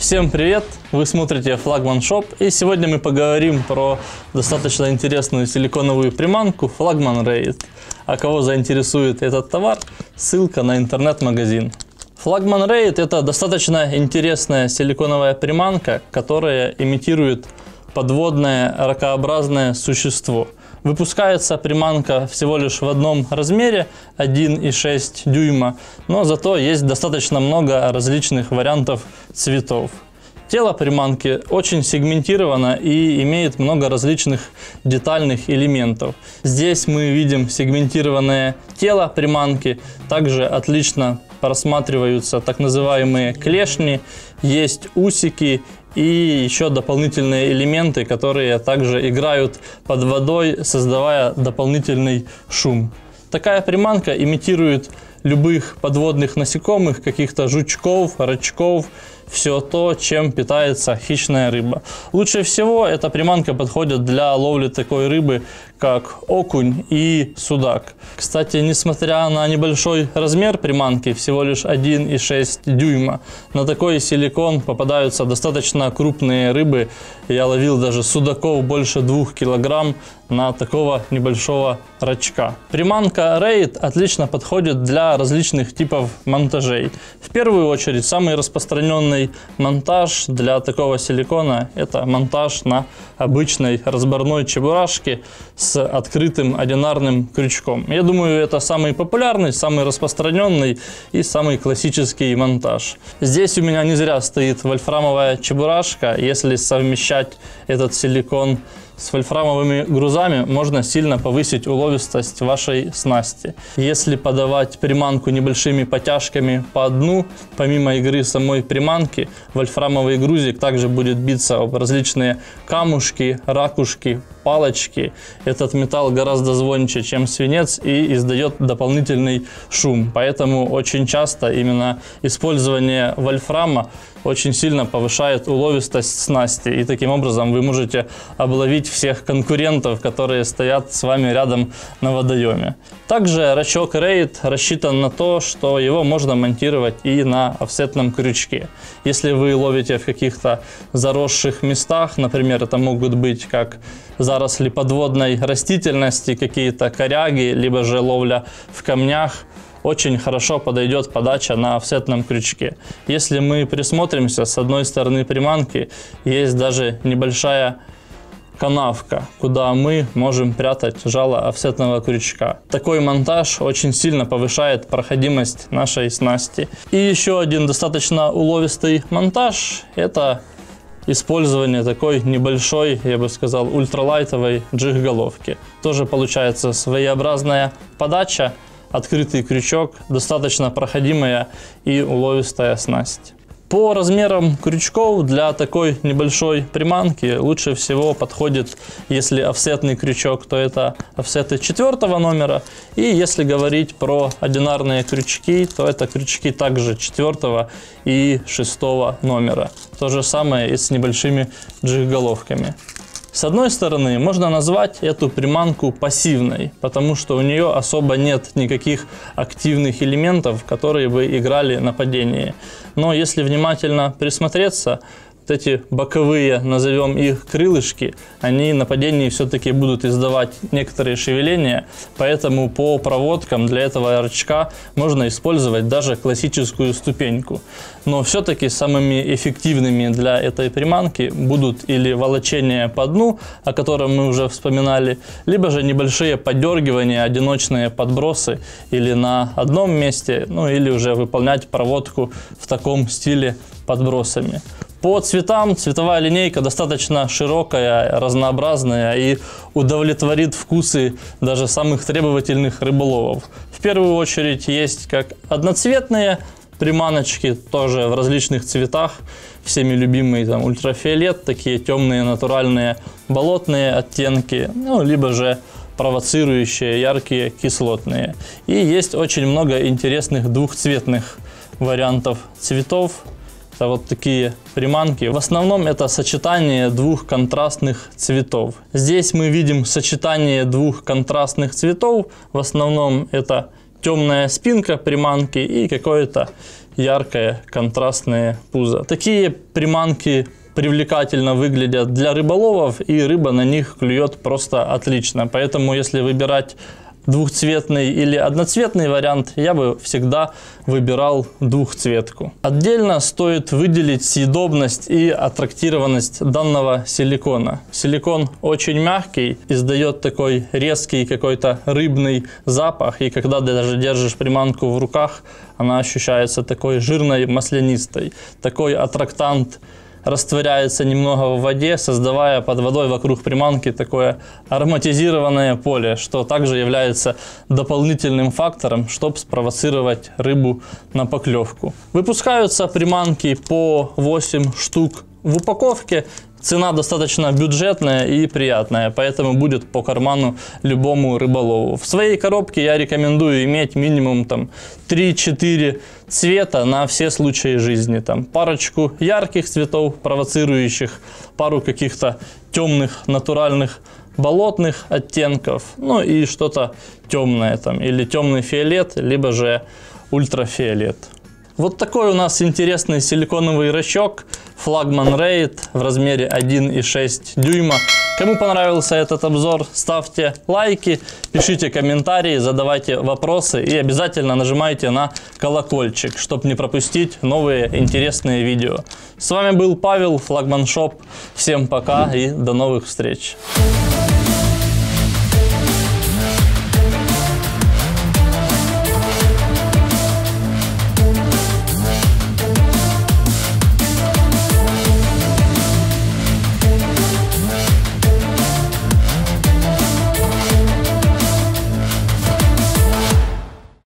Всем привет! Вы смотрите Флагман Шоп, и сегодня мы поговорим про достаточно интересную силиконовую приманку Флагман Reit. А кого заинтересует этот товар, ссылка на интернет-магазин. Флагман Reit — это достаточно интересная силиконовая приманка, которая имитирует подводное ракообразное существо. Выпускается приманка всего лишь в одном размере, 1,6 дюйма, но зато есть достаточно много различных вариантов цветов. Тело приманки очень сегментировано и имеет много различных детальных элементов. Здесь мы видим сегментированное тело приманки, также отлично просматриваются так называемые клешни, есть усики и еще дополнительные элементы, которые также играют под водой, создавая дополнительный шум. Такая приманка имитирует любых подводных насекомых, каких-то жучков, рачков, все то, чем питается хищная рыба. Лучше всего эта приманка подходит для ловли такой рыбы, как окунь и судак. Кстати, несмотря на небольшой размер приманки, всего лишь 1,6 дюйма, на такой силикон попадаются достаточно крупные рыбы. Я ловил даже судаков больше 2 килограмм на такого небольшого рачка. Приманка Reit отлично подходит для различных типов монтажей. В первую очередь, самый распространенный монтаж для такого силикона — это монтаж на обычной разборной чебурашке с открытым одинарным крючком. Я думаю, это самый популярный, самый распространенный и самый классический монтаж. Здесь у меня не зря стоит вольфрамовая чебурашка. Если совмещать этот силикон с вольфрамовыми грузами, можно сильно повысить уловистость вашей снасти. Если подавать приманку небольшими потяжками по дну, помимо игры самой приманки, вольфрамовый грузик также будет биться об различные камушки, ракушки, палочки. Этот металл гораздо звонче, чем свинец, и издает дополнительный шум. Поэтому очень часто именно использование вольфрама очень сильно повышает уловистость снасти. И таким образом вы можете обловить всех конкурентов, которые стоят с вами рядом на водоеме. Также рачок Reit рассчитан на то, что его можно монтировать и на офсетном крючке. Если вы ловите в каких-то заросших местах, например, это могут быть как заросли подводной растительности, какие-то коряги, либо же ловля в камнях, очень хорошо подойдет подача на офсетном крючке. Если мы присмотримся, с одной стороны приманки есть даже небольшая канавка, куда мы можем прятать жало офсетного крючка. Такой монтаж очень сильно повышает проходимость нашей снасти. И еще один достаточно уловистый монтаж — это использование такой небольшой, я бы сказал, ультралайтовой джиг-головки. Тоже получается своеобразная подача, открытый крючок, достаточно проходимая и уловистая снасть. По размерам крючков для такой небольшой приманки лучше всего подходит, если офсетный крючок, то это офсеты 4 номера. И если говорить про одинарные крючки, то это крючки также 4 и 6 номера. То же самое и с небольшими джиг-головками. С одной стороны, можно назвать эту приманку пассивной, потому что у нее особо нет никаких активных элементов, которые бы играли на падении. Но если внимательно присмотреться, вот эти боковые, назовем их крылышки, они на падении все-таки будут издавать некоторые шевеления, поэтому по проводкам для этого рачка можно использовать даже классическую ступеньку. Но все-таки самыми эффективными для этой приманки будут или волочение по дну, о котором мы уже вспоминали, либо же небольшие поддергивания, одиночные подбросы или на одном месте, ну или уже выполнять проводку в таком стиле подбросами. По цветам цветовая линейка достаточно широкая, разнообразная и удовлетворит вкусы даже самых требовательных рыболовов. В первую очередь есть как одноцветные приманочки, тоже в различных цветах, всеми любимые там ультрафиолет, такие темные натуральные болотные оттенки, ну либо же провоцирующие яркие кислотные. И есть очень много интересных двухцветных вариантов цветов. Это вот такие приманки. В основном это сочетание двух контрастных цветов. Здесь мы видим сочетание двух контрастных цветов. В основном это темная спинка приманки и какое-то яркое контрастное пузо. Такие приманки привлекательно выглядят для рыболовов, и рыба на них клюет просто отлично. Поэтому, если выбирать двухцветный или одноцветный вариант, я бы всегда выбирал двухцветку. Отдельно стоит выделить съедобность и аттрактированность данного силикона. Силикон очень мягкий, издает такой резкий какой-то рыбный запах, и когда даже держишь приманку в руках, она ощущается такой жирной, маслянистой. Такой аттрактант растворяется немного в воде, создавая под водой вокруг приманки такое ароматизированное поле, что также является дополнительным фактором, чтобы спровоцировать рыбу на поклевку. Выпускаются приманки по 8 штук в упаковке. Цена достаточно бюджетная и приятная, поэтому будет по карману любому рыболову. В своей коробке я рекомендую иметь минимум 3-4 цвета на все случаи жизни. Парочку ярких цветов, провоцирующих, пару каких-то темных, натуральных, болотных оттенков, ну и что-то темное, или темный фиолет, либо же ультрафиолет. Вот такой у нас интересный силиконовый рачок Flagman Raid в размере 1,6 дюйма. Кому понравился этот обзор, ставьте лайки, пишите комментарии, задавайте вопросы и обязательно нажимайте на колокольчик, чтобы не пропустить новые интересные видео. С вами был Павел, Flagman Shop. Всем пока и до новых встреч.